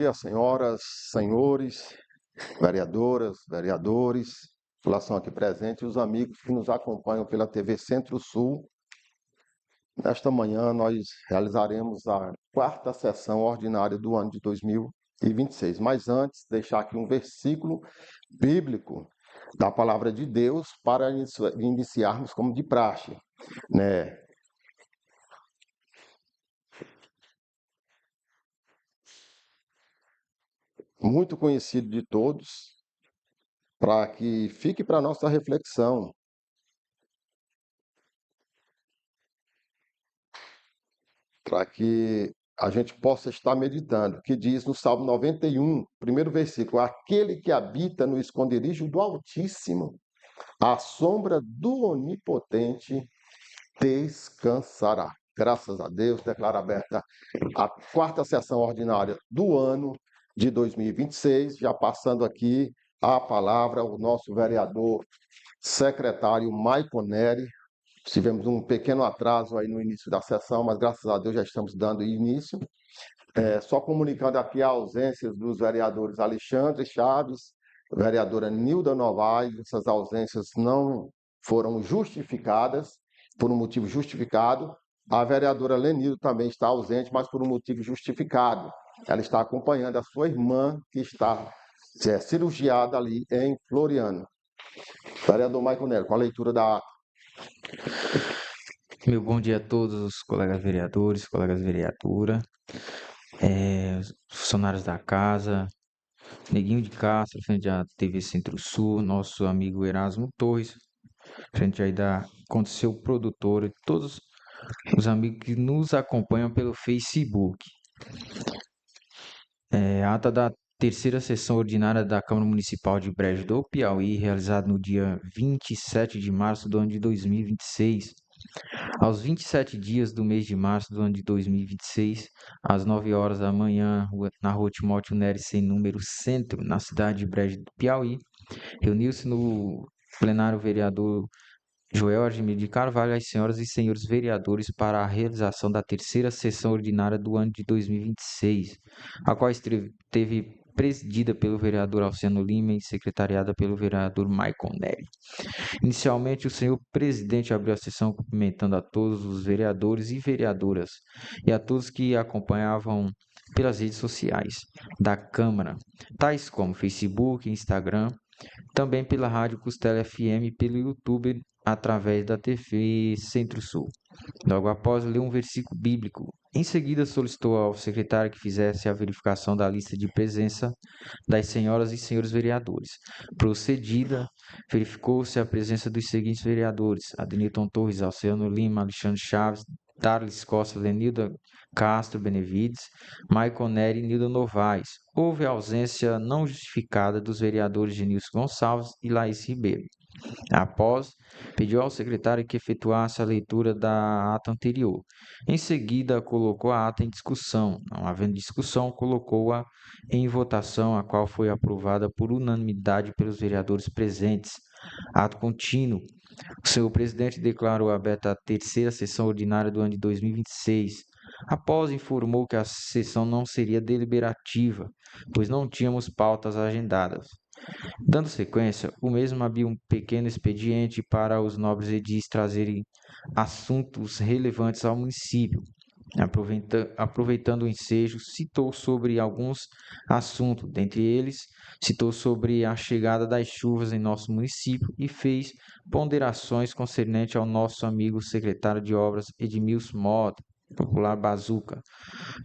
Dia, senhoras, senhores, vereadoras, vereadores, população aqui presente e os amigos que nos acompanham pela TV Centro-Sul. Nesta manhã, nós realizaremos a quarta sessão ordinária do ano de 2026. Mas antes, deixar aqui um versículo bíblico da palavra de Deus para iniciarmos como de praxe, né? Muito conhecido de todos, para que fique para nossa reflexão. Para que a gente possa estar meditando, que diz no Salmo 91, primeiro versículo: aquele que habita no esconderijo do Altíssimo, à sombra do Onipotente descansará. Graças a Deus, declara aberta a quarta sessão ordinária do ano de 2026, já passando aqui a palavra ao nosso vereador secretário Maicon Neri. Tivemos um pequeno atraso aí no início da sessão, mas graças a Deus já estamos dando início. Só comunicando aqui a ausência dos vereadores Alexandre Chaves, vereadora Nilda Novaes. Essas ausências não foram justificadas, por um motivo justificado. A vereadora Lenildo também está ausente, mas por um motivo justificado. Ela está acompanhando a sua irmã, que está cirurgiada ali em Floriano. Vereador Maicon Neri, com a leitura da ata. Meu bom dia a todos os colegas vereadores, colegas vereadora, os funcionários da casa, Neguinho de Castro, frente à TV Centro-Sul, nosso amigo Erasmo Torres, frente aí da Aconteceu Produtora, e todos os amigos que nos acompanham pelo Facebook. Ata da terceira sessão ordinária da Câmara Municipal de Brejo do Piauí, realizada no dia 27 de março do ano de 2026. Aos 27 dias do mês de março do ano de 2026, às 9 horas da manhã, na rua Timóteo Neres, sem número, centro, na cidade de Brejo do Piauí, reuniu-se no plenário o vereador Joel Argimir de Carvalho, as senhoras e senhores vereadores, para a realização da terceira sessão ordinária do ano de 2026, a qual esteve presidida pelo vereador Alciano Lima e secretariada pelo vereador Maicon Neri. Inicialmente, o senhor presidente abriu a sessão cumprimentando a todos os vereadores e vereadoras e a todos que acompanhavam pelas redes sociais da Câmara, tais como Facebook, Instagram, também pela Rádio Costela FM e pelo YouTube através da TV Centro-Sul. Logo após, leu um versículo bíblico. Em seguida, solicitou ao secretário que fizesse a verificação da lista de presença das senhoras e senhores vereadores. Procedida, verificou-se a presença dos seguintes vereadores: Adenilton Torres, Alciano Lima, Alexandre Chaves, Darlis Costa, Lenilda Castro Benevides, Maicon Neri e Nilda Novaes. Houve a ausência não justificada dos vereadores Genilson Gonçalves e Laís Ribeiro. Após, pediu ao secretário que efetuasse a leitura da ata anterior. Em seguida, colocou a ata em discussão. Não havendo discussão, colocou-a em votação, a qual foi aprovada por unanimidade pelos vereadores presentes. Ato contínuo. O senhor presidente declarou aberta a terceira sessão ordinária do ano de 2026. Após, informou que a sessão não seria deliberativa, pois não tínhamos pautas agendadas. Dando sequência, o mesmo havia um pequeno expediente para os nobres edis trazerem assuntos relevantes ao município. Aproveitando o ensejo, citou sobre alguns assuntos, dentre eles, citou sobre a chegada das chuvas em nosso município e fez ponderações concernentes ao nosso amigo secretário de Obras Edmilson Mota, popular Bazuca.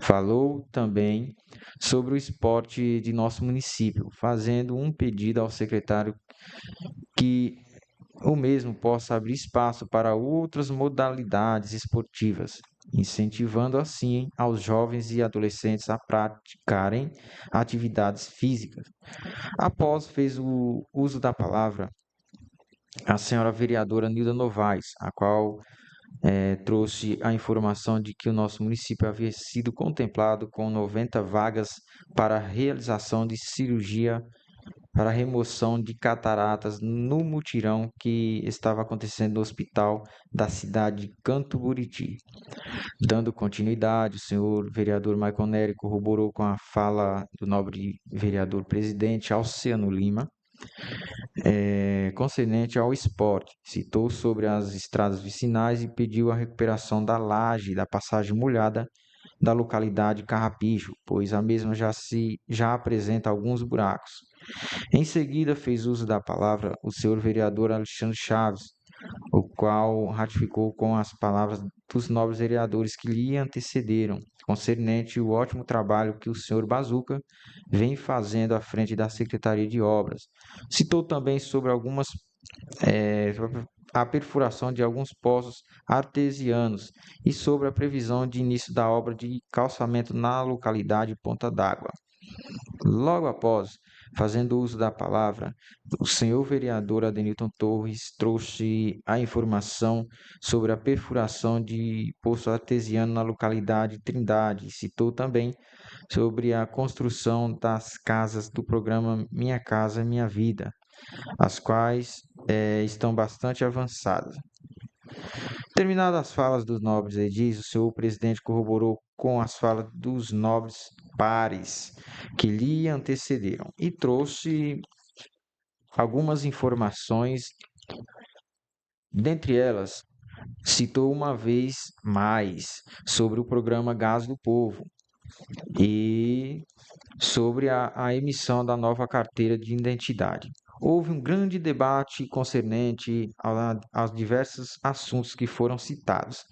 Falou também sobre o esporte de nosso município, fazendo um pedido ao secretário que o mesmo possa abrir espaço para outras modalidades esportivas, incentivando assim aos jovens e adolescentes a praticarem atividades físicas. Após, fez o uso da palavra a senhora vereadora Nilda Novaes, a qual trouxe a informação de que o nosso município havia sido contemplado com 90 vagas para a realização de cirurgia para a remoção de cataratas no mutirão que estava acontecendo no hospital da cidade de Canto Buriti. Dando continuidade, o senhor vereador Michael Nery corroborou com a fala do nobre vereador presidente Alciano Lima, concernente ao esporte. Citou sobre as estradas vicinais e pediu a recuperação da laje da passagem molhada da localidade Carrapicho, pois a mesma já apresenta alguns buracos. Em seguida, fez uso da palavra o senhor vereador Alexandre Chaves, o qual ratificou com as palavras dos nobres vereadores que lhe antecederam, concernente o ótimo trabalho que o senhor Bazuca vem fazendo à frente da Secretaria de Obras. Citou também sobre a perfuração de alguns poços artesianos e sobre a previsão de início da obra de calçamento na localidade Ponta d'Água. Logo após, fazendo uso da palavra, o senhor vereador Adenilton Torres trouxe a informação sobre a perfuração de poço artesiano na localidade Trindade. Citou também sobre a construção das casas do programa Minha Casa Minha Vida, as quais estão bastante avançadas. Terminadas as falas dos nobres edis, o senhor presidente corroborou com as falas dos nobres pares que lhe antecederam e trouxe algumas informações. Dentre elas, citou uma vez mais sobre o programa Gás do Povo e sobre a emissão da nova carteira de identidade. Houve um grande debate concernente aos diversos assuntos que foram citados.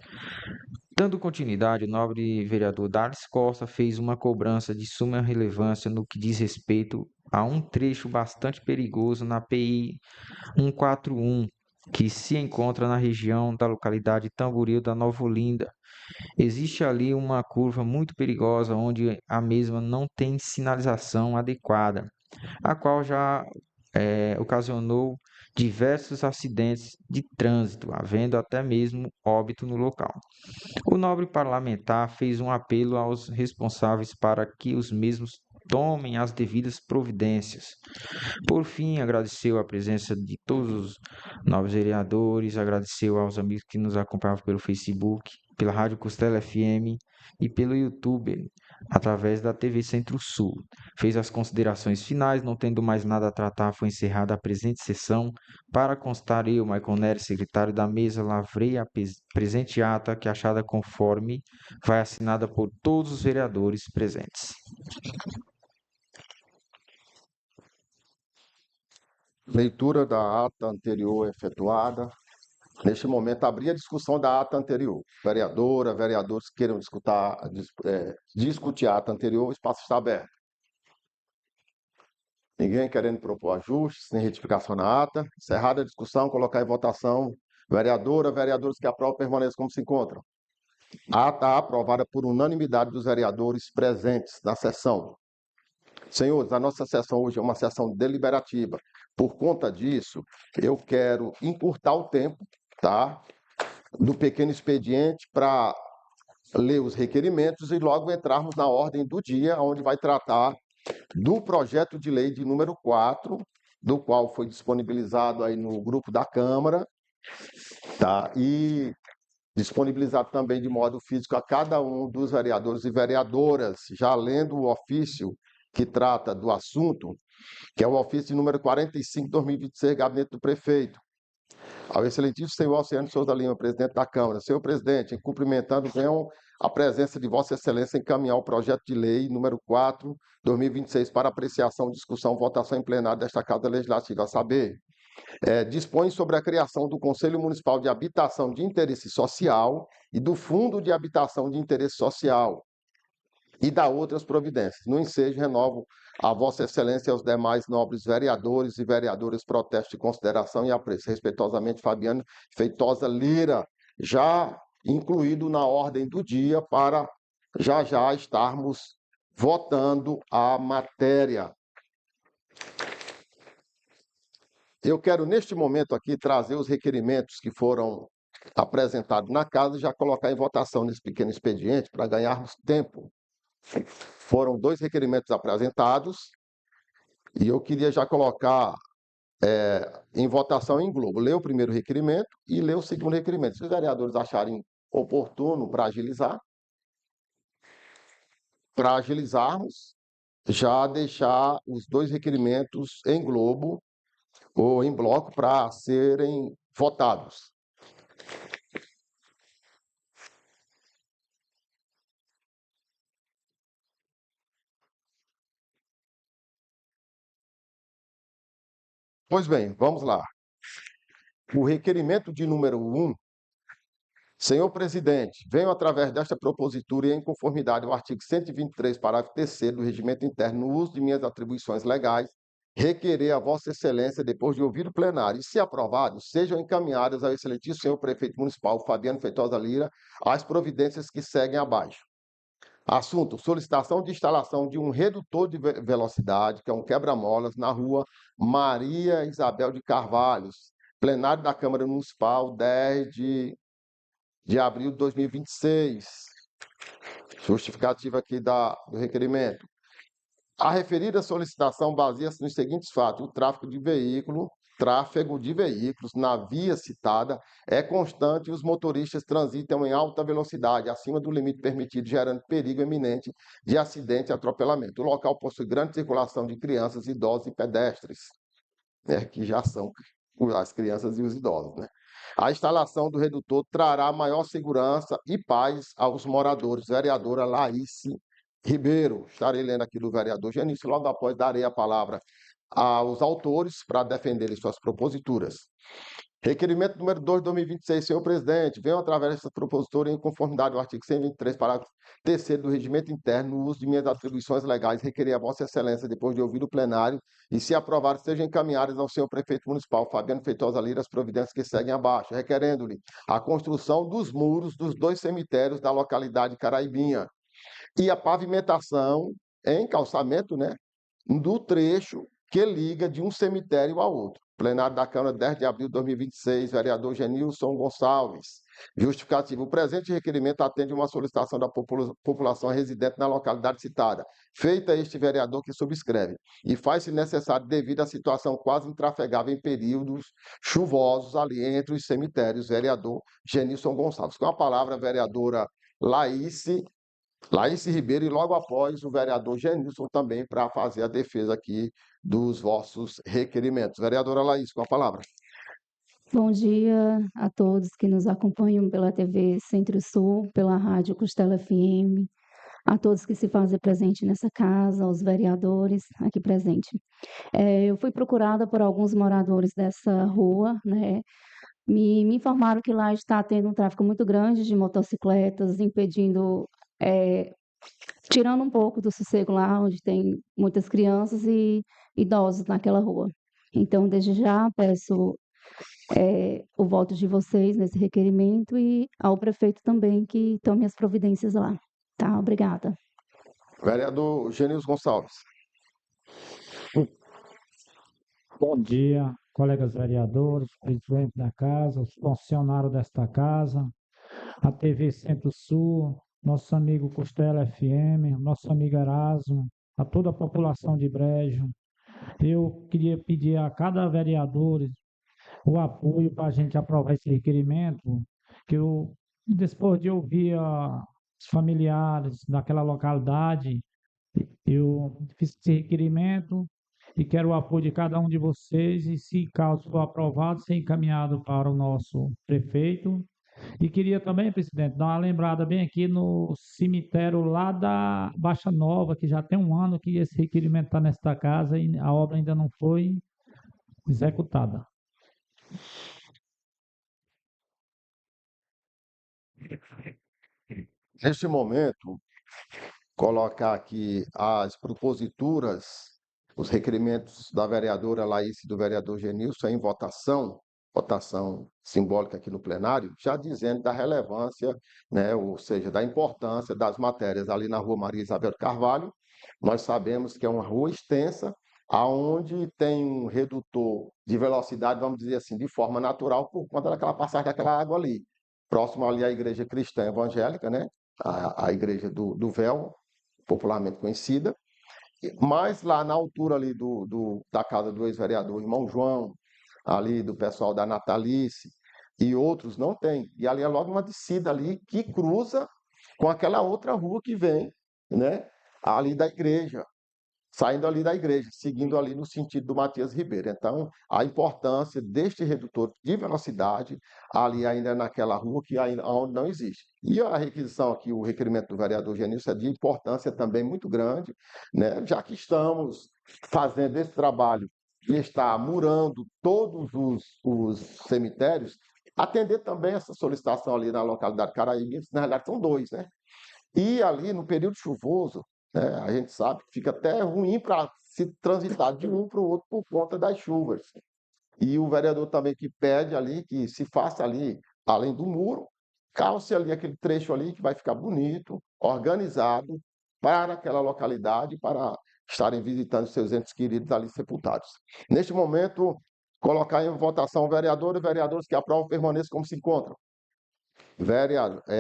Dando continuidade, o nobre vereador Darlis Costa fez uma cobrança de suma relevância no que diz respeito a um trecho bastante perigoso na PI 141, que se encontra na região da localidade Tamboril da Nova Olinda. Existe ali uma curva muito perigosa onde a mesma não tem sinalização adequada, a qual já ocasionou diversos acidentes de trânsito, havendo até mesmo óbito no local. O nobre parlamentar fez um apelo aos responsáveis para que os mesmos tomem as devidas providências. Por fim, agradeceu a presença de todos os nobres vereadores, agradeceu aos amigos que nos acompanhavam pelo Facebook, pela Rádio Costela FM e pelo YouTube, através da TV Centro-Sul. Fez as considerações finais, não tendo mais nada a tratar, foi encerrada a presente sessão. Para constar, eu, Michael Nery, secretário da mesa, lavrei a presente ata, que achada conforme vai assinada por todos os vereadores presentes. Leitura da ata anterior efetuada. Neste momento, abri a discussão da ata anterior. Vereadora, vereadores que queiram discutir a ata anterior, o espaço está aberto. Ninguém querendo propor ajustes, nem retificação na ata. Encerrada a discussão, colocar em votação. Vereadora, vereadores que aprovam, permaneçam como se encontram. A ata aprovada por unanimidade dos vereadores presentes na sessão. Senhores, a nossa sessão hoje é uma sessão deliberativa. Por conta disso, eu quero encurtar o tempo, tá, do pequeno expediente para ler os requerimentos e logo entrarmos na ordem do dia, onde vai tratar do projeto de lei de número 4, do qual foi disponibilizado aí no grupo da Câmara, tá, e disponibilizado também de modo físico a cada um dos vereadores e vereadoras, já lendo o ofício que trata do assunto, que é o ofício número 45, 2026, Gabinete do Prefeito. Ao excelentíssimo senhor Alciano Souza Lima, presidente da Câmara. Senhor presidente, cumprimentando, venham a presença de Vossa Excelência encaminhar o projeto de lei número 4, 2026, para apreciação, discussão, votação em plenário desta Casa Legislativa, a saber, dispõe sobre a criação do Conselho Municipal de Habitação de Interesse Social e do Fundo de Habitação de Interesse Social, e dá outras providências. No ensejo, renovo a Vossa Excelência e aos demais nobres vereadores e vereadoras protesto de consideração e apreço. Respeitosamente, Fabiano Feitosa Lira, já incluído na ordem do dia para já estarmos votando a matéria. Eu quero, neste momento aqui, trazer os requerimentos que foram apresentados na casa e já colocar em votação nesse pequeno expediente para ganharmos tempo. Foram 2 requerimentos apresentados E eu queria já colocar em votação em globo, ler o primeiro requerimento e ler o segundo requerimento. Se os vereadores acharem oportuno para agilizarmos, já deixar os dois requerimentos em globo ou em bloco para serem votados. Pois bem, vamos lá. O requerimento de número 1. Senhor presidente, venho através desta propositura e em conformidade ao artigo 123, parágrafo 3º do Regimento Interno, no uso de minhas atribuições legais, requerer a Vossa Excelência, depois de ouvir o plenário, e se aprovado, sejam encaminhadas ao excelentíssimo senhor prefeito municipal, Fabiano Feitosa Lira, as providências que seguem abaixo. Assunto: solicitação de instalação de um redutor de velocidade, que é um quebra-molas, na rua Maria Isabel de Carvalhos, plenário da Câmara Municipal, 10 de abril de 2026. Justificativa aqui do requerimento. A referida solicitação baseia-se nos seguintes fatos: o tráfego de veículos na via citada é constante e os motoristas transitam em alta velocidade, acima do limite permitido, gerando perigo iminente de acidente e atropelamento. O local possui grande circulação de crianças, idosos e pedestres, que já são as crianças e os idosos, né? A instalação do redutor trará maior segurança e paz aos moradores. Vereadora Laíse Ribeiro. Estarei lendo aqui do vereador Genício. Logo após, darei a palavra aos autores para defenderem suas proposituras. Requerimento número 2 de 2026, senhor presidente, venho através dessa propositura em conformidade ao artigo 123, parágrafo 3º do Regimento Interno, no uso de minhas atribuições legais, requerer a Vossa Excelência, depois de ouvir o plenário, e se aprovado, sejam encaminhadas ao senhor prefeito municipal, Fabiano Feitosa Lira, as providências que seguem abaixo, requerendo-lhe a construção dos muros dos 2 cemitérios da localidade Caraibinha e a pavimentação em calçamento, né, do trecho que liga de um cemitério ao outro. Plenário da Câmara, 10 de abril de 2026, vereador Genilson Gonçalves. Justificativo: o presente requerimento atende uma solicitação da população residente na localidade citada, feita este vereador que subscreve, e faz-se necessário devido à situação quase intrafegável em períodos chuvosos ali entre os cemitérios. Vereador Genilson Gonçalves. Com a palavra, a vereadora Laíse Ribeiro, e logo após o vereador Genilson também para fazer a defesa aqui dos vossos requerimentos. Vereadora Laís, com a palavra. Bom dia a todos que nos acompanham pela TV Centro-Sul, pela Rádio Costela FM, a todos que se fazem presente nessa casa, aos vereadores aqui presentes. Eu fui procurada por alguns moradores dessa rua, né? Me informaram que lá está tendo um tráfego muito grande de motocicletas, impedindo, tirando um pouco do sossego lá, onde tem muitas crianças e idosos naquela rua. Então, desde já, peço o voto de vocês nesse requerimento e ao prefeito também que tome as providências lá. Tá? Obrigada. Vereador Genilson Gonçalves. Bom dia, colegas vereadores, presidente da casa, os funcionários desta casa, a TV Centro-Sul, nosso amigo Costela FM, nosso amigo Erasmo, a toda a população de Brejo. Eu queria pedir a cada vereador o apoio para a gente aprovar esse requerimento, que eu, depois de ouvir os familiares daquela localidade, eu fiz esse requerimento e quero o apoio de cada um de vocês e, se caso for aprovado, ser encaminhado para o nosso prefeito. E queria também, presidente, dar uma lembrada bem aqui no cemitério lá da Baixa Nova, que já tem um ano que esse requerimento está nesta casa e a obra ainda não foi executada. Neste momento, colocar aqui as proposituras, os requerimentos da vereadora Laís e do vereador Genilson em votação simbólica aqui no plenário, já dizendo da relevância, né, ou seja, da importância das matérias ali na rua Maria Isabel de Carvalho. Nós sabemos que é uma rua extensa, aonde tem um redutor de velocidade, vamos dizer assim, de forma natural, por conta daquela passagem daquela água ali. Próximo ali à igreja cristã evangélica, né? A igreja do Véu, popularmente conhecida. Mas lá na altura ali da casa do ex-vereador Irmão João, ali do pessoal da Natalice e outros não tem. E ali é logo uma descida ali que cruza com aquela outra rua que vem, né? Ali da igreja, saindo ali da igreja, seguindo ali no sentido do Matias Ribeiro. Então, a importância deste redutor de velocidade ali ainda naquela rua que ainda onde não existe. E a requisição aqui, o requerimento do vereador Genilson é de importância também muito grande, né? Já que estamos fazendo esse trabalho de estar murando todos os cemitérios, atender também essa solicitação ali na localidade Caraíba, na realidade são dois, né? E ali no período chuvoso, né, a gente sabe que fica até ruim para se transitar de um para o outro por conta das chuvas. E o vereador também que pede ali que se faça ali, além do muro, calce ali aquele trecho ali que vai ficar bonito, organizado para aquela localidade, para estarem visitando seus entes queridos ali sepultados. Neste momento, colocar em votação o vereador e vereadores que aprovam permaneçam como se encontram.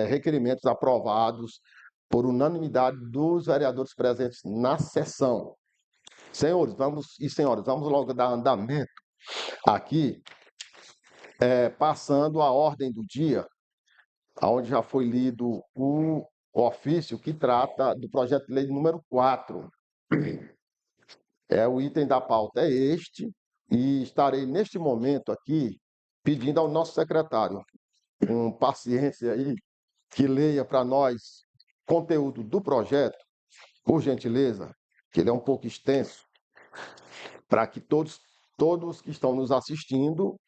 Requerimentos aprovados por unanimidade dos vereadores presentes na sessão. Senhores, vamos logo dar andamento aqui, passando a ordem do dia, onde já foi lido o ofício que trata do projeto de lei número 4. O item da pauta é este, e estarei neste momento aqui pedindo ao nosso secretário, com paciência aí, que leia para nós conteúdo do projeto, por gentileza, que ele é um pouco extenso, para que todos que estão nos assistindo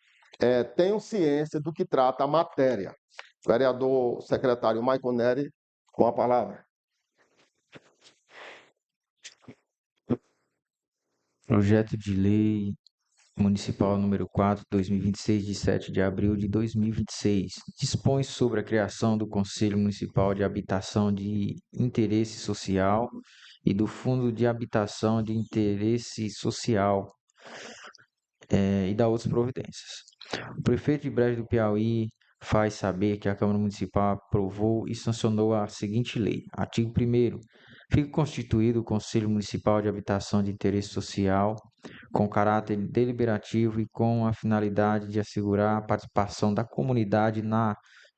tenham ciência do que trata a matéria. Vereador secretário Maicon Neri, com a palavra. Projeto de Lei Municipal número 4, 2026, de 7 de abril de 2026, dispõe sobre a criação do Conselho Municipal de Habitação de Interesse Social e do Fundo de Habitação de Interesse Social e da outras providências. O prefeito de Brejo do Piauí faz saber que a Câmara Municipal aprovou e sancionou a seguinte lei. Artigo 1º. Fica constituído o Conselho Municipal de Habitação de Interesse Social com caráter deliberativo e com a finalidade de assegurar a participação da comunidade na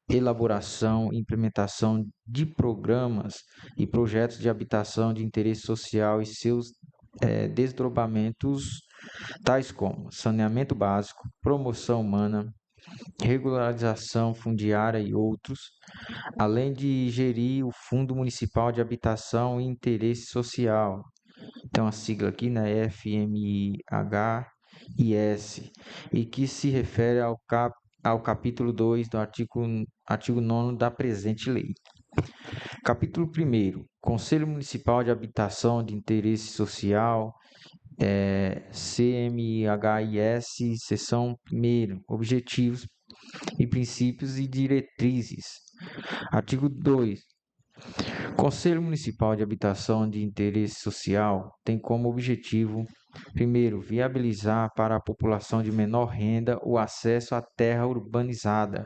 elaboração e implementação de programas e projetos de habitação de interesse social e seus desdobramentos, tais como saneamento básico, promoção humana, regularização fundiária e outros, além de gerir o Fundo Municipal de Habitação e Interesse Social. Então, a sigla aqui, né, FMIHIS, e que se refere ao capítulo 2 do artigo 9º da presente lei. Capítulo 1º. Conselho Municipal de Habitação de Interesse Social, CMHIS, seção 1º. Objetivos e princípios e diretrizes. Artigo 2. Conselho Municipal de Habitação de Interesse Social tem como objetivo, primeiro, viabilizar para a população de menor renda o acesso à terra urbanizada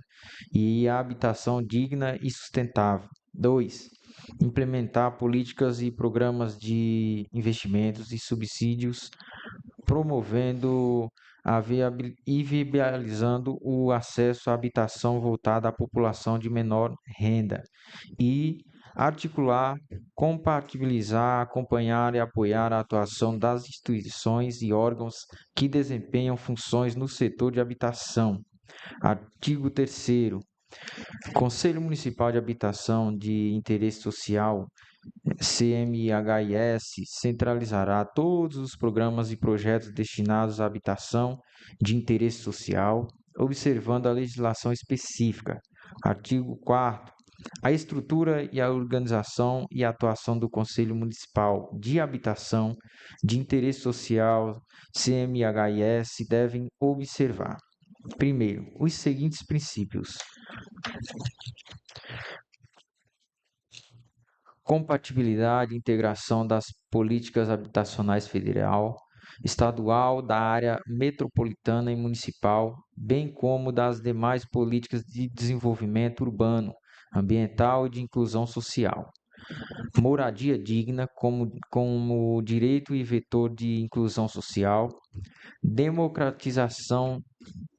e à habitação digna e sustentável. 2. Implementar políticas e programas de investimentos e subsídios, promovendo e viabilizando o acesso à habitação voltada à população de menor renda e articular, compatibilizar, acompanhar e apoiar a atuação das instituições e órgãos que desempenham funções no setor de habitação. Artigo 3º. Conselho Municipal de Habitação de Interesse Social, CMHIS, centralizará todos os programas e projetos destinados à habitação de interesse social, observando a legislação específica. Artigo 4º. A estrutura e a organização e a atuação do Conselho Municipal de Habitação de Interesse Social, CMHIS, devem observar, primeiro, os seguintes princípios: compatibilidade e integração das políticas habitacionais federal, estadual, da área metropolitana e municipal, bem como das demais políticas de desenvolvimento urbano, ambiental e de inclusão social. moradia digna como direito e vetor de inclusão social, democratização,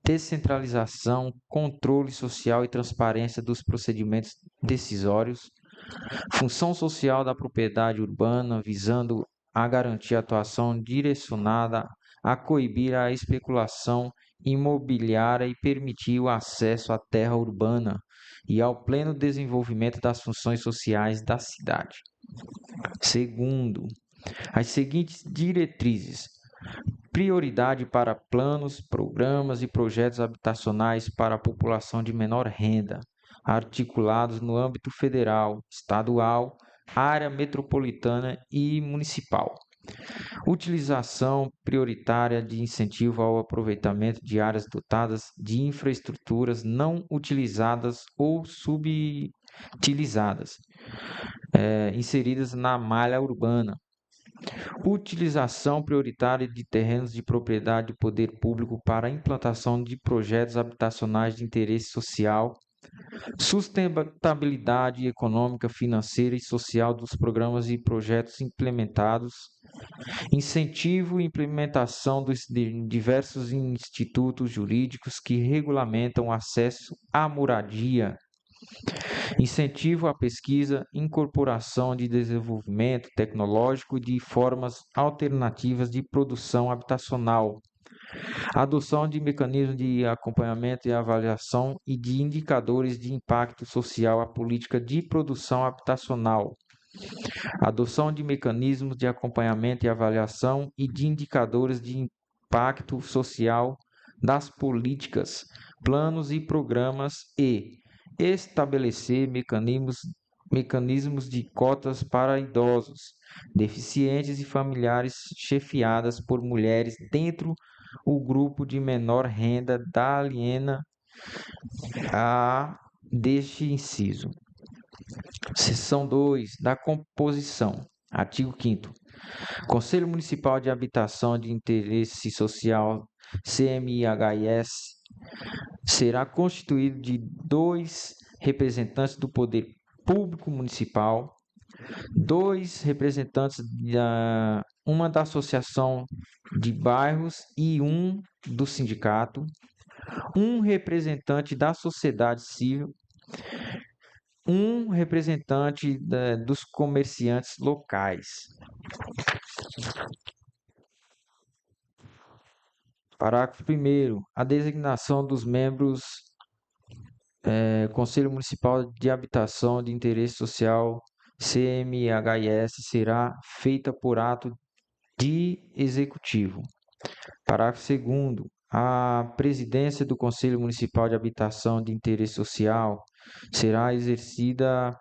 descentralização, controle social e transparência dos procedimentos decisórios, função social da propriedade urbana, visando a garantir a atuação direcionada a coibir a especulação imobiliária e permitir o acesso à terra urbana e ao pleno desenvolvimento das funções sociais da cidade. Segundo, as seguintes diretrizes: prioridade para planos, programas e projetos habitacionais para a população de menor renda, articulados no âmbito federal, estadual, área metropolitana e municipal. Utilização prioritária de incentivo ao aproveitamento de áreas dotadas de infraestruturas não utilizadas ou subutilizadas, inseridas na malha urbana. Utilização prioritária de terrenos de propriedade do poder público para a implantação de projetos habitacionais de interesse social, sustentabilidade econômica, financeira e social dos programas e projetos implementados, incentivo e implementação de diversos institutos jurídicos que regulamentam o acesso à moradia, incentivo à pesquisa, incorporação de desenvolvimento tecnológico de formas alternativas de produção habitacional, adoção de mecanismos de acompanhamento e avaliação e de indicadores de impacto social à política de produção habitacional, adoção de mecanismos de acompanhamento e avaliação e de indicadores de impacto social das políticas, planos e programas e estabelecer mecanismos de cotas para idosos, deficientes e familiares chefiadas por mulheres dentro o grupo de menor renda da aliena a deste inciso. Seção 2 da composição. Artigo 5º. Conselho Municipal de Habitação de Interesse Social, CMHS, será constituído de 2 representantes do Poder Público Municipal, 2 representantes uma da Associação de Bairros e 1 do sindicato, 1 representante da sociedade civil, 1 representante dos comerciantes locais. Parágrafo 1º. A designação dos membros Conselho Municipal de Habitação de Interesse Social, CMHS, será feita por ato de executivo. Parágrafo 2º. A presidência do Conselho Municipal de Habitação de Interesse Social será exercida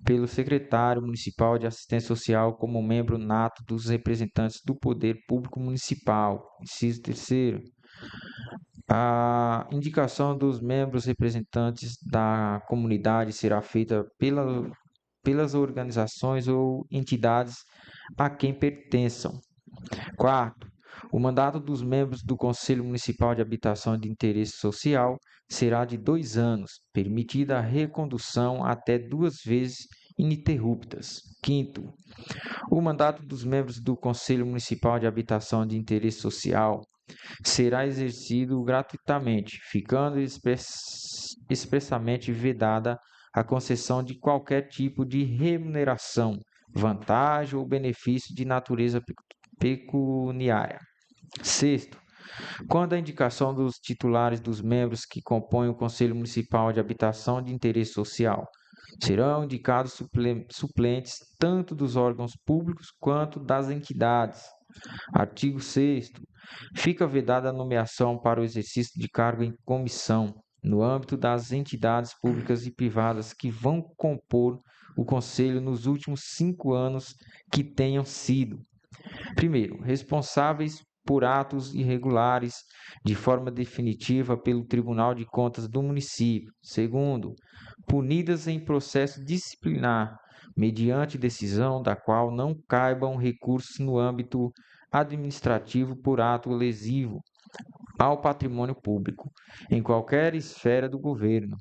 pelo secretário municipal de assistência social como membro nato dos representantes do Poder Público Municipal. Inciso 3º. A indicação dos membros representantes da comunidade será feita pelas organizações ou entidades a quem pertençam. 4º. O mandato dos membros do Conselho Municipal de Habitação de Interesse Social será de 2 anos, permitida a recondução até 2 vezes ininterruptas. 5º. O mandato dos membros do Conselho Municipal de Habitação de Interesse Social será exercido gratuitamente, ficando expressamente vedada a concessão de qualquer tipo de remuneração, vantagem ou benefício de natureza pecuniária. 6º. Quando a indicação dos titulares dos membros que compõem o Conselho Municipal de Habitação de Interesse Social serão indicados suplentes tanto dos órgãos públicos quanto das entidades. Artigo 6º. Fica vedada a nomeação para o exercício de cargo em comissão, no âmbito das entidades públicas e privadas que vão compor o Conselho nos últimos 5 anos que tenham sido: primeiro, responsáveis por atos irregulares de forma definitiva pelo Tribunal de Contas do município. Segundo, punidas em processo disciplinar, mediante decisão da qual não caibam recursos no âmbito administrativo por ato lesivo ao patrimônio público, em qualquer esfera do governo.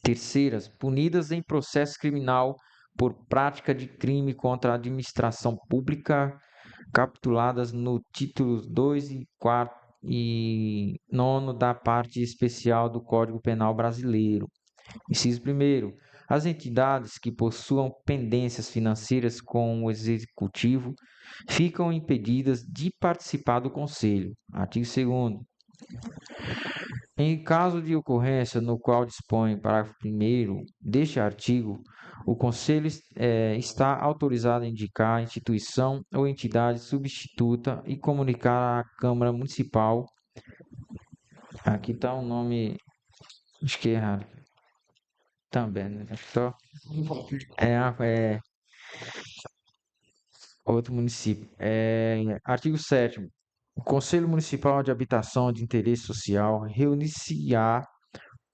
Terceiras, punidas em processo criminal por prática de crime contra a administração pública, capituladas no títulos 2 e 4 e 9 da parte especial do Código Penal Brasileiro. Inciso 1º. As entidades que possuam pendências financeiras com o Executivo ficam impedidas de participar do Conselho. Artigo 2º. Em caso de ocorrência no qual dispõe o parágrafo 1º deste artigo, o Conselho está autorizado a indicar a instituição ou entidade substituta e comunicar à Câmara Municipal. Aqui está o nome, acho que é errado. Também, né? Só é outro município. Artigo 7º. O Conselho Municipal de Habitação de Interesse Social reunir-se-á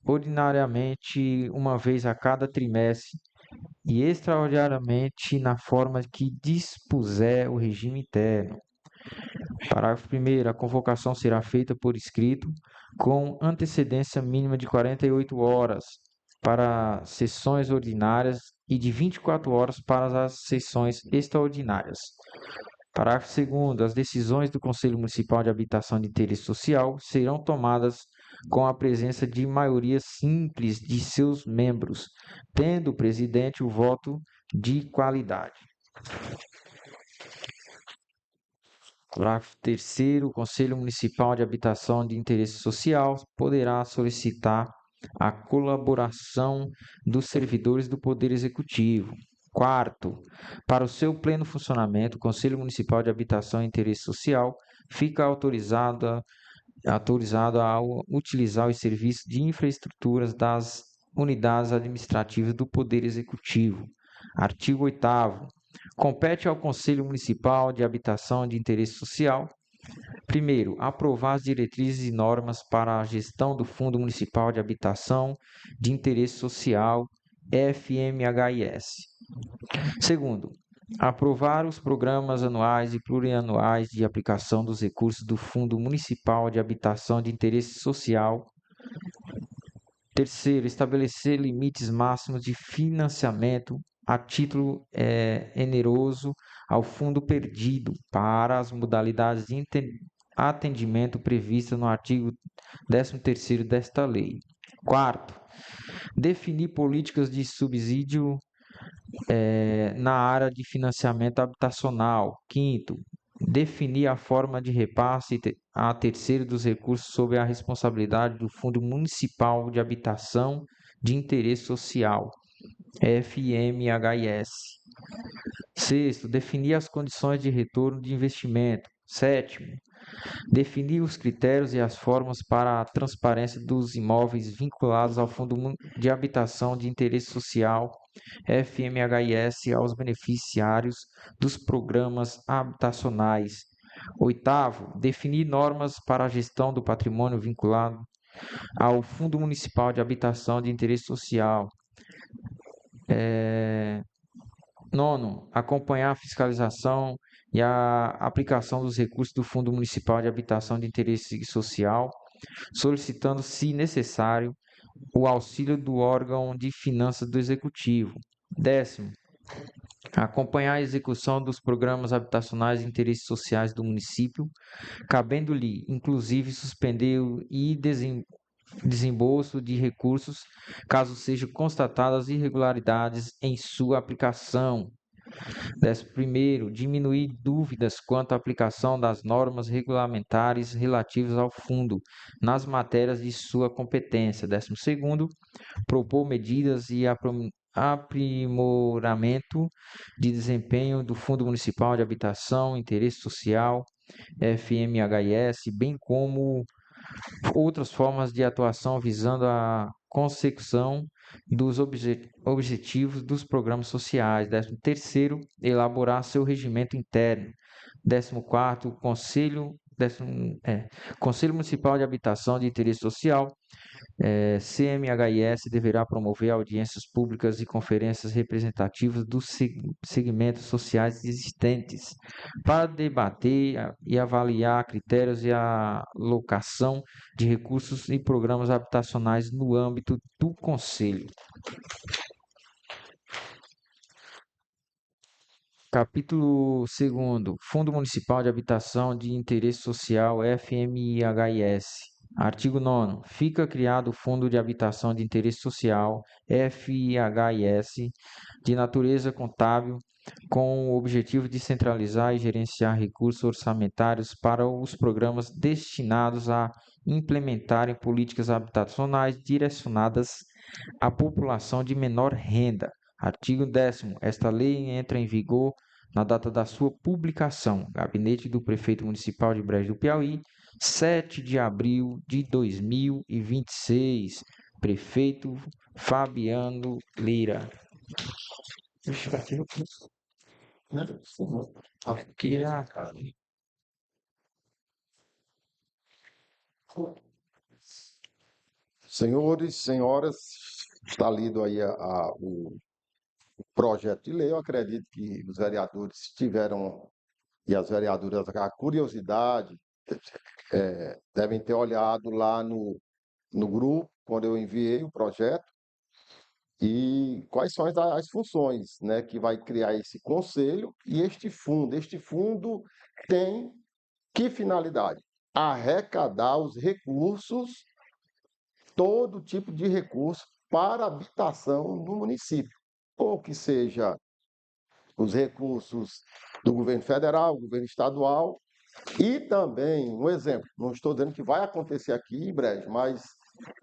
ordinariamente uma vez a cada trimestre e extraordinariamente na forma que dispuser o regime interno. Parágrafo 1º. A convocação será feita por escrito com antecedência mínima de 48 horas para sessões ordinárias e de 24 horas para as sessões extraordinárias. Parágrafo 2º. As decisões do Conselho Municipal de Habitação de Interesse Social serão tomadas com a presença de maioria simples de seus membros, tendo o presidente o voto de qualidade. Parágrafo 3º. O Conselho Municipal de Habitação de Interesse Social poderá solicitar a colaboração dos servidores do Poder Executivo. 4º. Para o seu pleno funcionamento, o Conselho Municipal de Habitação e Interesse Social fica autorizado a utilizar os serviços de infraestruturas das unidades administrativas do Poder Executivo. Artigo 8º. Compete ao Conselho Municipal de Habitação de Interesse Social, primeiro, aprovar as diretrizes e normas para a gestão do Fundo Municipal de Habitação de Interesse Social, FMHIS. Segundo, aprovar os programas anuais e plurianuais de aplicação dos recursos do Fundo Municipal de Habitação de Interesse Social. Terceiro, estabelecer limites máximos de financiamento a título oneroso ao fundo perdido para as modalidades de atendimento previstas no artigo 13º desta lei. Quarto, definir políticas de subsídio na área de financiamento habitacional. Quinto, definir a forma de repasse a terceiro dos recursos sob a responsabilidade do Fundo Municipal de Habitação de Interesse Social, FMHIS. Sexto, definir as condições de retorno de investimento. Sétimo, definir os critérios e as formas para a transparência dos imóveis vinculados ao Fundo de Habitação de Interesse Social, FMHIS, aos beneficiários dos programas habitacionais. Oitavo, definir normas para a gestão do patrimônio vinculado ao Fundo Municipal de Habitação de Interesse Social. Nono, acompanhar a fiscalização e a aplicação dos recursos do Fundo Municipal de Habitação de Interesse Social, solicitando, se necessário, o auxílio do órgão de finanças do Executivo. 10º, acompanhar a execução dos programas habitacionais de interesses sociais do município, cabendo-lhe, inclusive, suspender e desembolso de recursos, caso sejam constatadas irregularidades em sua aplicação. 11º, diminuir dúvidas quanto à aplicação das normas regulamentares relativas ao fundo nas matérias de sua competência. 12º, propor medidas e aprimoramento de desempenho do Fundo Municipal de Habitação, Interesse Social, FMHIS, bem como outras formas de atuação visando a consecução dos objetivos dos programas sociais. 13º, elaborar seu regimento interno. 14º, Conselho Municipal de Habitação de Interesse Social, CMHIS, deverá promover audiências públicas e conferências representativas dos segmentos sociais existentes para debater e avaliar critérios e a alocação de recursos e programas habitacionais no âmbito do Conselho. Capítulo 2º, Fundo Municipal de Habitação de Interesse Social, FMIHS. Artigo 9º. Fica criado o Fundo de Habitação de Interesse Social, FIHS, de natureza contábil, com o objetivo de centralizar e gerenciar recursos orçamentários para os programas destinados a implementarem políticas habitacionais direcionadas à população de menor renda. Artigo 10º. Esta lei entra em vigor na data da sua publicação. Gabinete do Prefeito Municipal de Brejo do Piauí, 7 de abril de 2026. Prefeito Fabiano Lira. Senhores, senhoras, está lido aí o projeto de lei. Eu acredito que os vereadores tiveram, e as vereadoras, a curiosidade, devem ter olhado lá no grupo, quando eu enviei o projeto, e quais são as funções, né, que vai criar esse conselho e este fundo. Este fundo tem que finalidade? Arrecadar os recursos, todo tipo de recurso para habitação no município, ou que seja os recursos do governo federal, governo estadual, e também, um exemplo, não estou dizendo que vai acontecer aqui em breve, mas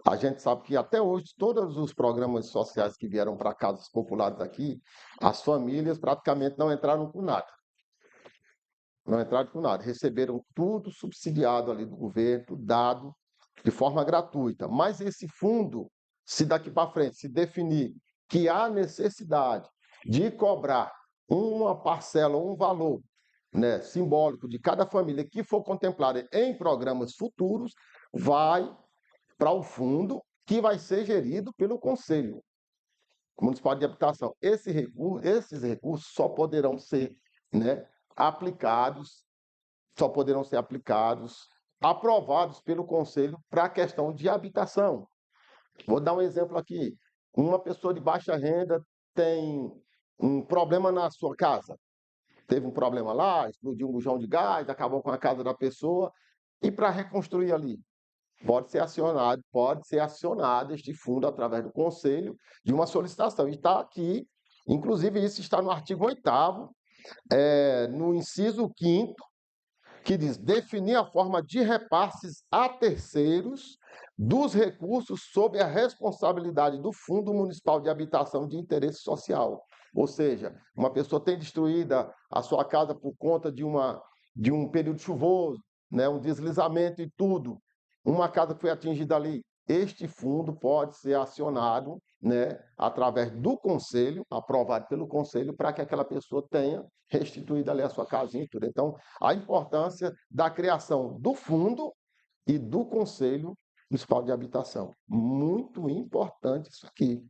a gente sabe que até hoje, todos os programas sociais que vieram para casas populares aqui, as famílias praticamente não entraram com nada. Não entraram com nada, receberam tudo subsidiado ali do governo, tudo dado de forma gratuita. Mas esse fundo, se daqui para frente se definir que há necessidade de cobrar uma parcela, um valor, né, simbólico de cada família que for contemplada em programas futuros, vai para o fundo que vai ser gerido pelo Conselho Municipal de Habitação. Esses recursos só poderão ser, né, aplicados, aprovados pelo Conselho para a questão de habitação. Vou dar um exemplo aqui. Uma pessoa de baixa renda tem um problema na sua casa. Teve um problema lá, explodiu um bujão de gás, acabou com a casa da pessoa, e para reconstruir ali, pode ser acionado este fundo através do Conselho de uma solicitação. E está aqui, inclusive isso está no artigo 8º, no inciso 5º, que diz: definir a forma de repasses a terceiros dos recursos sob a responsabilidade do Fundo Municipal de Habitação de Interesse Social. Ou seja, uma pessoa tem destruída a sua casa por conta de um período chuvoso, né, um deslizamento e tudo, uma casa que foi atingida ali, este fundo pode ser acionado, né, através do Conselho, aprovado pelo Conselho, para que aquela pessoa tenha restituído ali a sua casinha e tudo. Então, a importância da criação do fundo e do Conselho Municipal de Habitação. Muito importante isso aqui.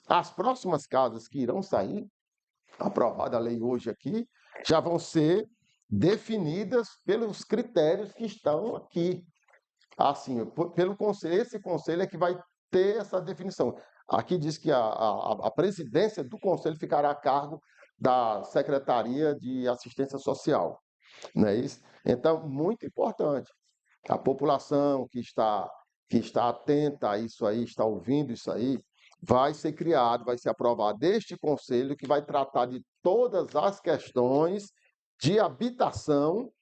As próximas casas que irão sair, aprovada a lei hoje aqui, já vão ser definidas pelos critérios que estão aqui. Assim, pelo conselho, esse conselho é que vai ter essa definição. Aqui diz que a presidência do conselho ficará a cargo da Secretaria de Assistência Social, não é isso? Então, muito importante. A população que está atenta a isso aí, está ouvindo isso aí, vai ser criado, vai ser aprovado este conselho que vai tratar de todas as questões de habitação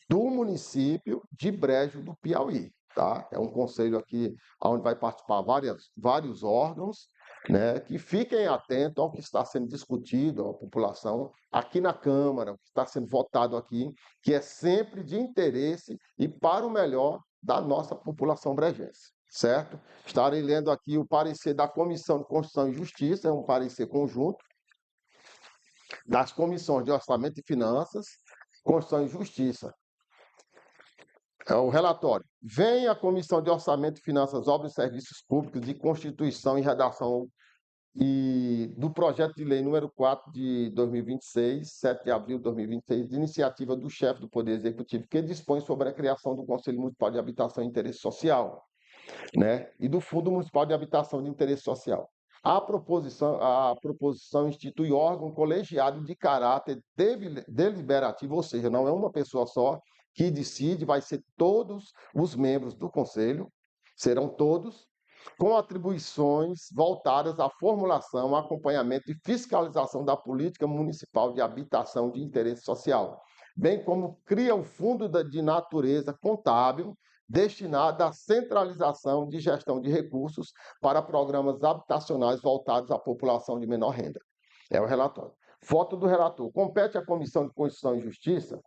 do município de Brejo do Piauí. Tá? É um conselho aqui onde vai participar vários órgãos, né, que fiquem atentos ao que está sendo discutido, a população, aqui na Câmara, o que está sendo votado aqui, que é sempre de interesse e para o melhor da nossa população brejense, certo? Estarei lendo aqui o parecer da Comissão de Constituição e Justiça, é um parecer conjunto, das comissões de Orçamento e Finanças, Constituição e Justiça. É o relatório. Vem a Comissão de Orçamento e Finanças, Obras e Serviços Públicos de Constituição e Redação do projeto de lei número 4 de 2026, 7 de abril de 2026, de iniciativa do chefe do Poder Executivo, que dispõe sobre a criação do Conselho Municipal de Habitação e Interesse Social, né? E do Fundo Municipal de Habitação de Interesse Social. A proposição institui órgão colegiado de caráter deliberativo, ou seja, não é uma pessoa só que decide, vai ser todos os membros do conselho, serão todos, com atribuições voltadas à formulação, acompanhamento e fiscalização da política municipal de habitação de interesse social, bem como cria o fundo de natureza contábil destinado à centralização de gestão de recursos para programas habitacionais voltados à população de menor renda. É o relatório. Voto do relator. Compete à Comissão de Constituição e Justiça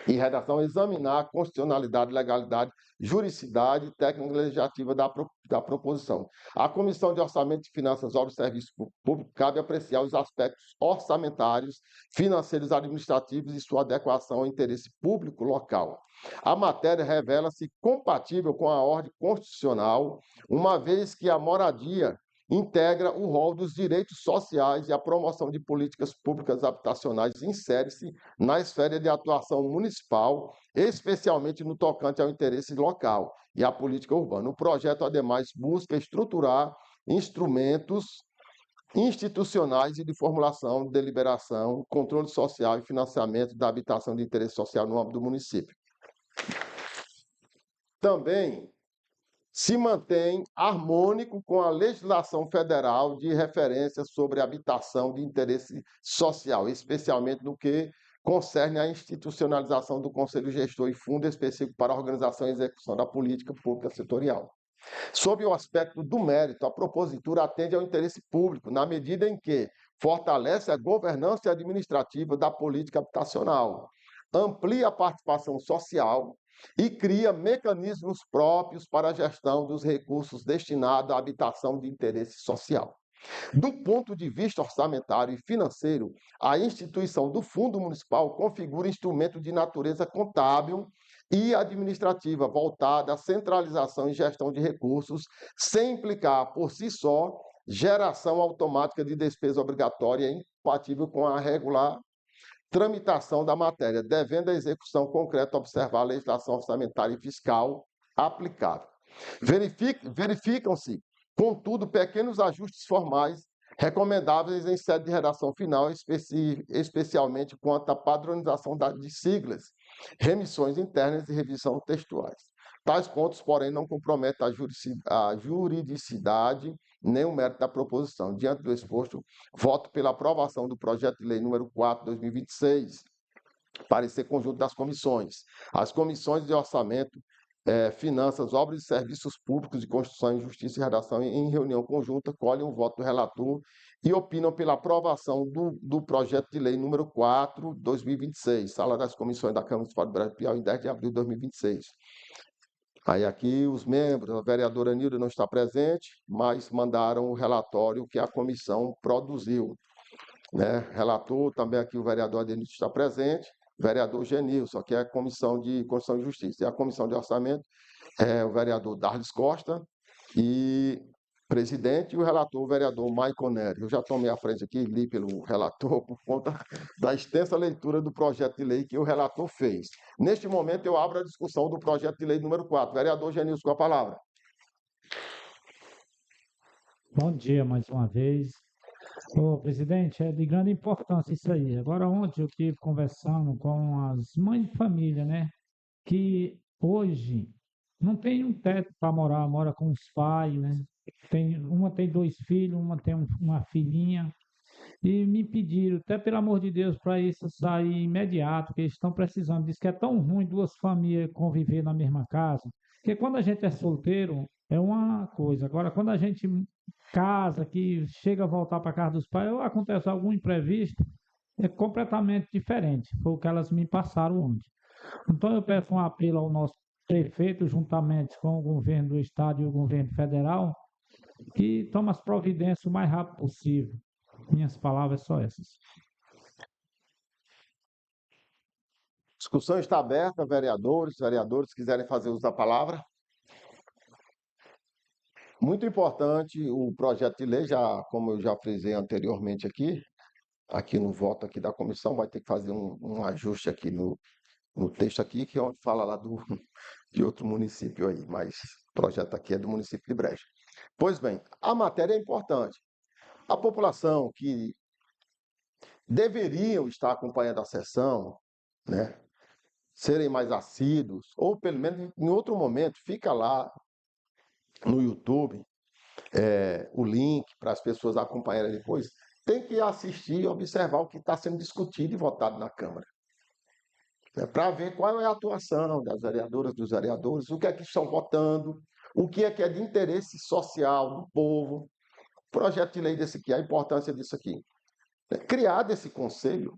e Redação examinar a constitucionalidade, legalidade, juridicidade e técnica legislativa da proposição. A Comissão de Orçamento e Finanças, Obras e Serviços Públicos cabe apreciar os aspectos orçamentários, financeiros, administrativos e sua adequação ao interesse público local. A matéria revela-se compatível com a ordem constitucional, uma vez que a moradia integra o rol dos direitos sociais e a promoção de políticas públicas habitacionais insere-se na esfera de atuação municipal, especialmente no tocante ao interesse local e à política urbana. O projeto, ademais, busca estruturar instrumentos institucionais e de formulação, deliberação, controle social e financiamento da habitação de interesse social no âmbito do município. Também se mantém harmônico com a legislação federal de referência sobre habitação de interesse social, especialmente no que concerne à institucionalização do Conselho Gestor e Fundo Específico para a Organização e Execução da Política Pública Setorial. Sob o aspecto do mérito, a propositura atende ao interesse público, na medida em que fortalece a governança administrativa da política habitacional, amplia a participação social e cria mecanismos próprios para a gestão dos recursos destinados à habitação de interesse social. Do ponto de vista orçamentário e financeiro, a instituição do Fundo Municipal configura instrumento de natureza contábil e administrativa voltada à centralização e gestão de recursos, sem implicar, por si só, geração automática de despesa obrigatória incompatível com a regular tramitação da matéria, devendo a execução concreta observar a legislação orçamentária e fiscal aplicável. Verificam-se, contudo, pequenos ajustes formais recomendáveis em sede de redação final, especialmente quanto à padronização de siglas, remissões internas e revisão textuais. Tais pontos, porém, não comprometem a juridicidade nem o mérito da proposição. Diante do exposto, voto pela aprovação do projeto de lei número 4, 2026, parecer conjunto das comissões. As comissões de orçamento, finanças, obras e serviços públicos de Constituição e Justiça e Redação, em reunião conjunta, colhem o voto do relator e opinam pela aprovação do projeto de lei número 4, 2026, sala das comissões da Câmara Municipal do Brasil, Piauí, 10 de abril de 2026. Aí aqui os membros, a vereadora Nilda não está presente, mas mandaram o relatório que a comissão produziu, né? Relator, também aqui o vereador Adenilson está presente, vereador Genilson, que é a Comissão de Constituição e Justiça. E a Comissão de Orçamento é o vereador Darlis Costa e presidente, e o relator, o vereador Maicon Nery. Eu já tomei a frente aqui, li pelo relator, por conta da extensa leitura do projeto de lei que o relator fez. Neste momento, eu abro a discussão do projeto de lei número 4. Vereador Genilson, com a palavra. Bom dia mais uma vez. Ô, presidente, é de grande importância isso aí. Agora, ontem eu estive conversando com as mães de família, né? Que hoje não tem um teto para morar, mora com os pais, né? Uma tem 2 filhos, uma tem uma filhinha. E me pediram, até pelo amor de Deus, para isso sair imediato, que eles estão precisando. Diz que é tão ruim 2 famílias conviver na mesma casa. Porque quando a gente é solteiro, é uma coisa. Agora, quando a gente casa, que chega a voltar para casa dos pais, ou acontece algum imprevisto, é completamente diferente. Foi o que elas me passaram ontem. Então, eu peço um apelo ao nosso prefeito, juntamente com o governo do estado e o governo federal, que tome as providências o mais rápido possível. Minhas palavras são essas. Discussão está aberta, vereadores quiserem fazer uso da palavra. Muito importante o projeto de lei, como eu já frisei anteriormente aqui no voto aqui da comissão, vai ter que fazer um ajuste aqui no texto aqui, que é onde fala lá de outro município aí, mas o projeto aqui é do município de Brejo. Pois bem, a matéria é importante. A população que deveriam estar acompanhando a sessão, né, serem mais assíduos, ou pelo menos em outro momento, fica lá no YouTube o link para as pessoas acompanharem depois, tem que assistir e observar o que está sendo discutido e votado na Câmara. Para ver qual é a atuação das vereadoras, dos vereadores, o que é que estão votando, o que é de interesse social do povo. Projeto de lei desse aqui, a importância disso aqui. Criado esse conselho,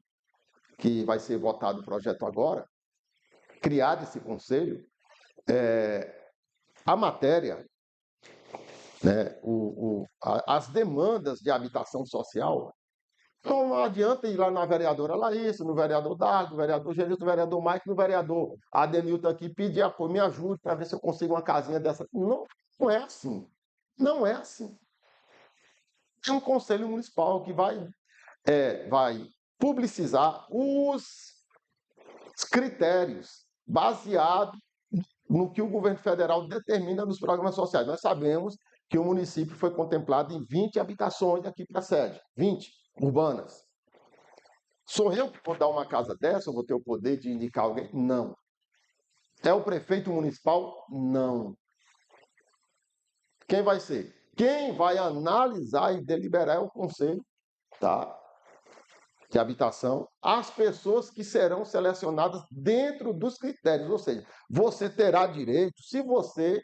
que vai ser votado o projeto agora, criado esse conselho, a matéria, né, as demandas de habitação social, não adianta ir lá na vereadora Laís, no vereador Dardo, no vereador Gerildo, no vereador Mike, no vereador Adenilton aqui, pedir apoio, me ajude para ver se eu consigo uma casinha dessa. Não, não é assim. Não é assim. É um conselho municipal que vai publicizar os critérios baseados no que o governo federal determina nos programas sociais. Nós sabemos que o município foi contemplado em 20 habitações aqui para a sede, 20 urbanas. Sou eu que vou dar uma casa dessa, eu vou ter o poder de indicar alguém? Não. É o prefeito municipal? Não. Quem vai ser? Quem vai analisar e deliberar é o conselho, tá, de habitação, as pessoas que serão selecionadas dentro dos critérios, ou seja, você terá direito, se você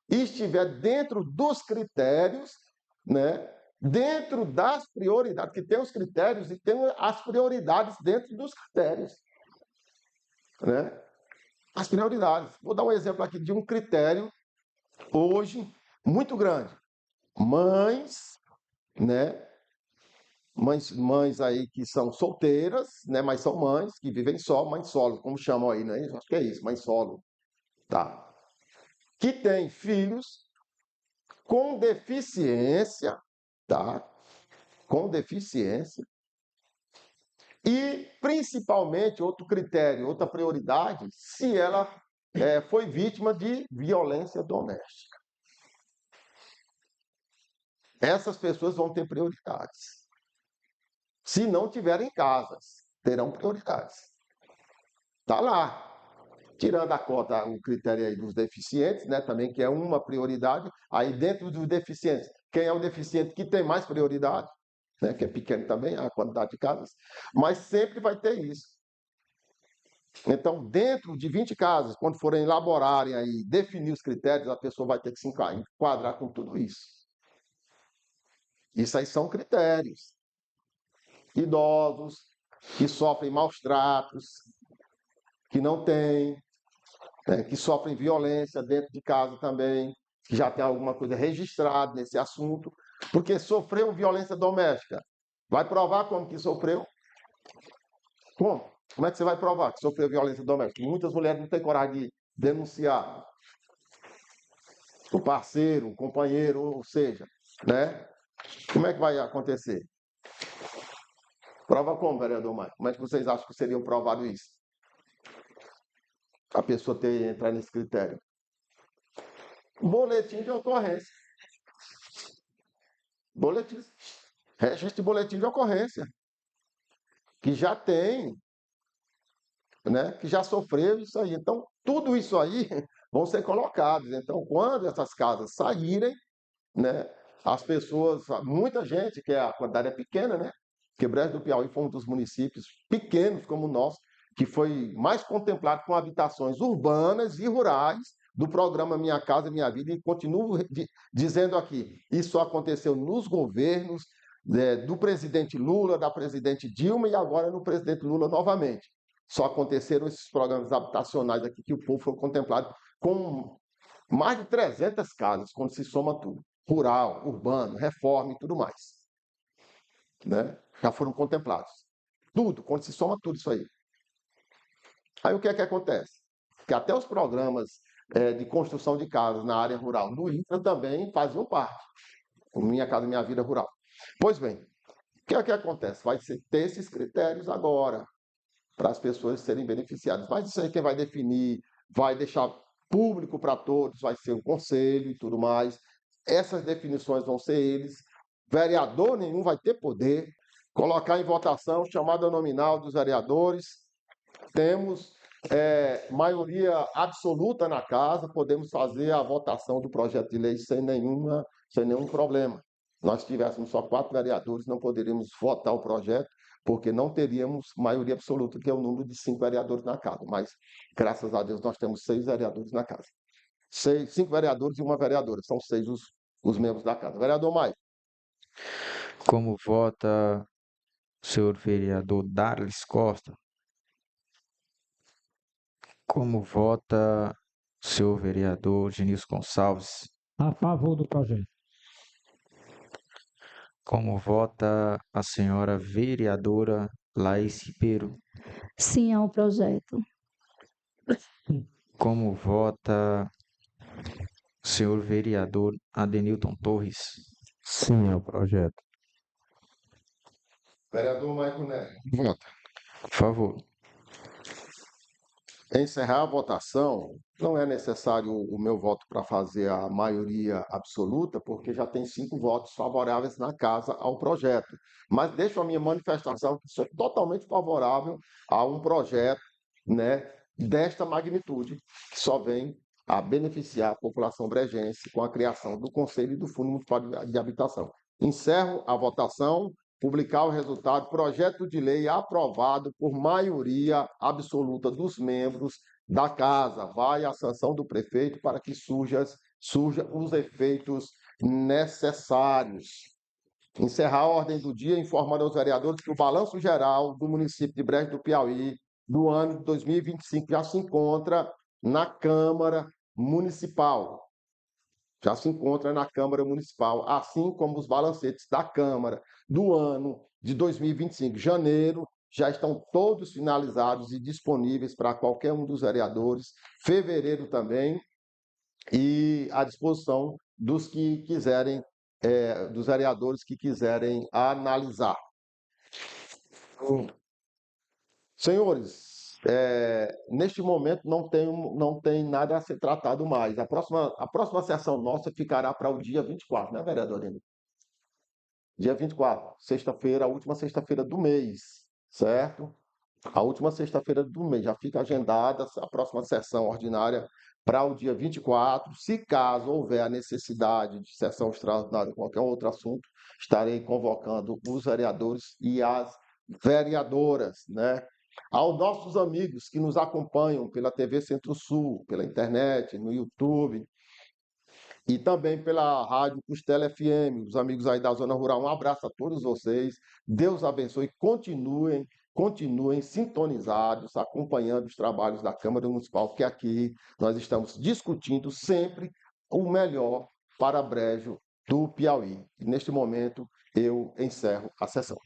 estiver dentro dos critérios, né, dentro das prioridades, que tem os critérios e tem as prioridades dentro dos critérios, né? As prioridades. Vou dar um exemplo aqui de um critério hoje muito grande. Mães, né? Mães aí que são solteiras, né? Mas são mães que vivem só, mãe solo, como chamam aí, né? Acho que é isso, mãe solo, tá? Que tem filhos com deficiência, tá? Com deficiência. E, principalmente, outro critério, outra prioridade, se ela foi vítima de violência doméstica. Essas pessoas vão ter prioridades. Se não tiverem casas, terão prioridades. Está lá. Tirando a cota, o critério aí dos deficientes, né, também, que é uma prioridade. Aí, dentro dos deficientes, quem é o deficiente que tem mais prioridade? Né, que é pequeno também, a quantidade de casas. Mas sempre vai ter isso. Então, dentro de 20 casas, quando forem elaborarem aí, definir os critérios, a pessoa vai ter que se enquadrar com tudo isso. Isso aí são critérios. Idosos, que sofrem maus tratos, que não têm, né, que sofrem violência dentro de casa também, que já tem alguma coisa registrada nesse assunto, porque sofreu violência doméstica. Vai provar como que sofreu? Como? Como é que você vai provar que sofreu violência doméstica? Muitas mulheres não têm coragem de denunciar o parceiro, o companheiro, ou seja, né? Como é que vai acontecer? Prova como, vereador Maicon? Como é que vocês acham que seria provado isso? A pessoa entrar nesse critério. Boletim de ocorrência. Boletim. Registro de boletim de ocorrência. Que já tem, né? Que já sofreu isso aí. Então, tudo isso aí vão ser colocados. Então, quando essas casas saírem, né? As pessoas, muita gente, que a quantidade é pequena, né? Porque Brejo do Piauí foi um dos municípios pequenos como o nosso, que foi mais contemplado com habitações urbanas e rurais do programa Minha Casa Minha Vida, e continuo dizendo aqui, isso aconteceu nos governos do presidente Lula, da presidente Dilma e agora no presidente Lula novamente. Só aconteceram esses programas habitacionais aqui que o povo foi contemplado com mais de 300 casas, quando se soma tudo. Rural, urbano, reforma e tudo mais. Né? Já foram contemplados. Tudo, quando se soma tudo isso aí. Aí o que é que acontece? Que até os programas de construção de casas na área rural do INCRA também faziam parte. Minha Casa Minha Vida Rural. Pois bem, o que é que acontece? Vai ter esses critérios agora para as pessoas serem beneficiadas. Mas isso aí quem vai definir, vai deixar público para todos, vai ser o conselho e tudo mais. Essas definições vão ser eles. vereador nenhum vai ter poder. Colocar em votação, chamada nominal dos vereadores. Temos maioria absoluta na casa, podemos fazer a votação do projeto de lei sem nenhum problema. Nós tivéssemos só 4 vereadores, não poderíamos votar o projeto, porque não teríamos maioria absoluta, que é o número de 5 vereadores na casa. Mas, graças a Deus, nós temos 6 vereadores na casa. 5 vereadores e 1 vereadora. São 6 os membros da casa. Vereador Maia. Como vota o senhor vereador Darlis Costa? Como vota o senhor vereador Genilson Gonçalves? A favor do projeto. Como vota a senhora vereadora Laís Ribeiro? Sim ao projeto. Como vota o senhor vereador Adenilton Torres? Sim ao projeto. Vereador Maicon Neto. Vota. Por favor. Encerrar a votação, não é necessário o meu voto para fazer a maioria absoluta, porque já tem 5 votos favoráveis na casa ao projeto. Mas deixo a minha manifestação que sou totalmente favorável a um projeto, né, desta magnitude, que só vem a beneficiar a população brejense com a criação do Conselho e do Fundo Municipal de Habitação. Encerro a votação. Publicar o resultado, projeto de lei aprovado por maioria absoluta dos membros da casa. Vai à sanção do prefeito para que surja os efeitos necessários. Encerrar a ordem do dia, informando aos vereadores que o balanço geral do município de Brejo do Piauí do ano de 2025 já se encontra na Câmara Municipal. Já se encontra na Câmara Municipal, assim como os balancetes da Câmara do ano de 2025, janeiro, já estão todos finalizados e disponíveis para qualquer um dos vereadores, fevereiro também, e à disposição dos que quiserem, dos vereadores que quiserem analisar. Senhores, neste momento não tem nada a ser tratado mais. A próxima sessão nossa ficará para o dia 24, né, vereador Lino? Dia 24, sexta-feira, a última sexta-feira do mês, certo? A última sexta-feira do mês. Já fica agendada a próxima sessão ordinária para o dia 24. Se caso houver a necessidade de sessão extraordinária ou qualquer outro assunto, estarei convocando os vereadores e as vereadoras, né? Aos nossos amigos que nos acompanham pela TV Centro-Sul, pela internet, no YouTube e também pela Rádio Costela FM, os amigos aí da Zona Rural, um abraço a todos vocês, Deus abençoe, continuem sintonizados, acompanhando os trabalhos da Câmara Municipal, porque aqui nós estamos discutindo sempre o melhor para Brejo do Piauí. E neste momento eu encerro a sessão.